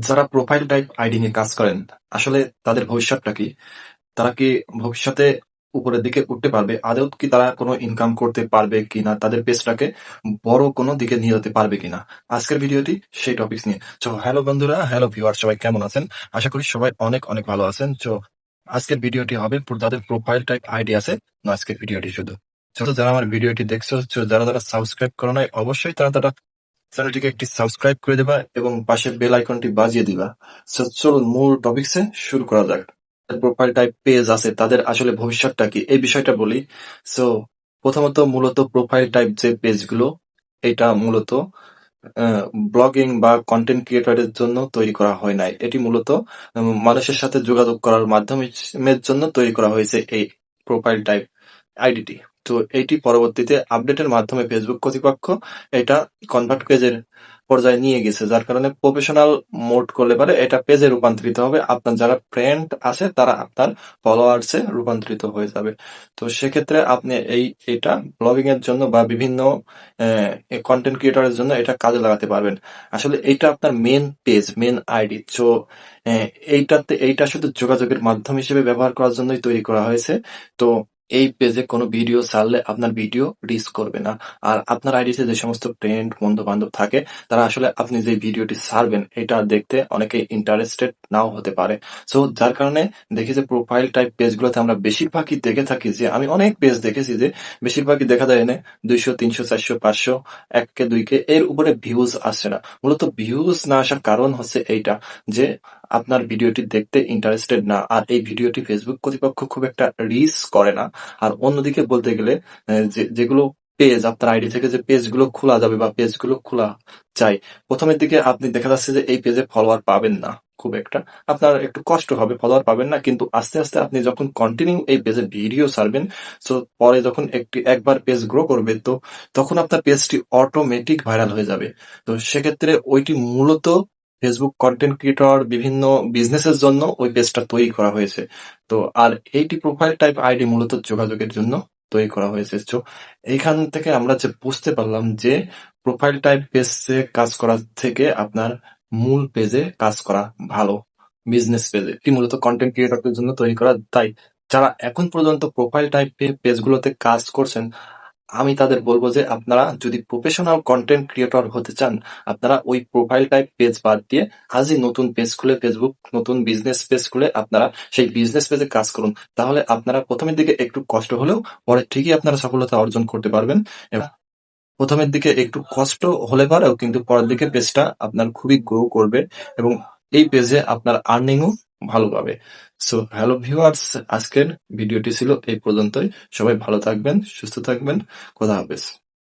যারা profile type ID নিয়ে কাজ করেন, আসলে তাদের ভবিষ্যৎটা কি? তারা কি ভবিষ্যতে উপরের দিকে উঠতে পারবে? আদৌ কি তারা কোনো ইনকাম করতে পারবে কিনা? তাদের পেজটাকে বড় কোনো দিকে নিয়ে যেতে পারবে কিনা? আজকের ভিডিওটি সেই টপিকস নিয়ে। হ্যালো বন্ধুরা, হ্যালো ভিউয়ার, সবাই কেমন আছেন? আশা করি সবাই অনেক, অনেক ভালো আছেন। আজকের ভিডিওটি হবে যাদের প্রোফাইল টাইপ আইডি আছে, না আজকের ভিডিওটি শুধু। যারা আমার ভিডিওটি দেখছো, যারা সাবস্ক্রাইব করো নাই, অবশ্যই তারা চ্যানেলটিকে একটি সাবস্ক্রাইব করে দেবা এবং পাশের বেল আইকনটি বাজিয়ে দিবা। চলুন মূল টপিকসে শুরু করা যাক। প্রোফাইল টাইপ পেজ আছে, তাদের আসলে ভবিষ্যৎটা কি এই বিষয়টা বলি। সো প্রথমত মূলত প্রোফাইল টাইপ যে পেজগুলো, এটা মূলত ব্লগিং বা কন্টেন্ট ক্রিয়েটরের জন্য তৈরি করা হয় নাই। এটি মূলত মানুষের সাথে যোগাযোগ করার মাধ্যমের জন্য তৈরি করা হয়েছে এই প্রোফাইল টাইপ আইডিটি। তো এইটি পরবর্তীতে আপডেটের মাধ্যমে ফেসবুক কর্তৃপক্ষ এটা কনভার্ট পেজের পর্যায়ে নিয়ে গেছে, যার কারণে প্রফেশনাল মোড করলে পারে এটা পেজে রূপান্তরিত হবে। আপনার যারা ফ্রেন্ড আছে তারা আপনার ফলোয়ার্সে রূপান্তরিত হয়ে যাবে। তো সেক্ষেত্রে আপনি এটা ব্লগিং এর জন্য বা বিভিন্ন কন্টেন্ট ক্রিয়েটরের জন্য এটা কাজে লাগাতে পারবেন। আসলে এইটা আপনার মেন পেজ, মেন আইডি। তো এইটা শুধু যোগাযোগের মাধ্যম হিসেবে ব্যবহার করার জন্যই তৈরি করা হয়েছে। তো এই পেজে কোনো ভিডিও ছাড়লে আপনার ভিডিও রিচ করবে না। আর আপনার আইডিতে যে সমস্ত ফ্রেন্ড বন্ধু বান্ধব থাকে, তারা আসলে আপনি যে ভিডিওটি ছাড়বেন এটা দেখতে অনেকে ইন্টারেস্টেড নাও হতে পারে। সো যার কারণে দেখি যে প্রোফাইল টাইপ পেজগুলোতে আমরা বেশিরভাগই দেখে থাকি, যে আমি অনেক পেজ দেখেছি যে বেশিরভাগই দেখা যায় এনে 200, 300, 400, 500, 1K, 2K এর উপরে ভিউজ আসে না। মূলত ভিউজ না আসার কারণ হচ্ছে এইটা, যে আপনার ভিডিওটি দেখতে ইন্টারেস্টেড না, আর এই ভিডিওটি ফেসবুক কর্তৃপক্ষ খুব একটা রিচ করে না। আর অন্যদিকে বলতে গেলে যেগুলো পেজ, আপনার আইডি থেকে যে পেজগুলো খোলা যাবে বা পেজগুলো খোলা যায়, প্রথমের দিকে আপনি দেখা যাচ্ছে যে এই পেজে ফলোয়ার পাবেন না খুব একটা। আপনার একটু কষ্ট হবে, ফলোয়ার পাবেন না, কিন্তু আস্তে আস্তে আপনি যখন কন্টিনিউ এই পেজে ভিডিও ছাড়বেন, সো পরে যখন একবার পেজ গ্রো করবে, তো তখন আপনার পেজটি অটোমেটিক ভাইরাল হয়ে যাবে। তো সেক্ষেত্রে ওইটি মূলত ফেসবুক কন্টেন্ট ক্রিয়েটর, বিভিন্ন বিজনেসের জন্য ওই পেজটা তৈরি করা হয়েছে। তো আর এইটি প্রোফাইল টাইপ আইডি মূলত যোগাযোগের জন্য তৈরি করা হয়েছে। তো এইখান থেকে আমরা যে বুঝতে পারলাম যে প্রোফাইল টাইপ পেজে কাজ করার থেকে আপনার মূল পেজে কাজ করা ভালো। বিজনেস পেজে এটি মূলত কন্টেন্ট ক্রিয়েটরদের জন্য তৈরি করা। তাই যারা এখন পর্যন্ত প্রোফাইল টাইপ পেজগুলোতে কাজ করছেন, আমি তাদের বলবো যে আপনারা যদি প্রফেশনাল কন্টেন্ট ক্রিয়েটর হতে চান, আপনারা ওই প্রোফাইল টাইপ পেজ বাদ দিয়ে আজই নতুন পেজ খুলে, ফেসবুক নতুন বিজনেস পেজ খুলে আপনারা সেই বিজনেস পেজে কাজ করুন। তাহলে আপনারা প্রথমের দিকে একটু কষ্ট হলেও পরে ঠিকই আপনারা সফলতা অর্জন করতে পারবেন। এবং প্রথমের দিকে একটু কষ্ট হলে পারেও কিন্তু পরের দিকে পেজটা আপনার খুবই গ্রো করবে এবং এই পেজে আপনার আর্নিংও ভালো পাবে। সো হ্যালো ভিউয়ার্স, আজকের ভিডিওটি ছিল এই পর্যন্তই। সবাই ভালো থাকবেন, সুস্থ থাকবেন। খোদা হাফেজ।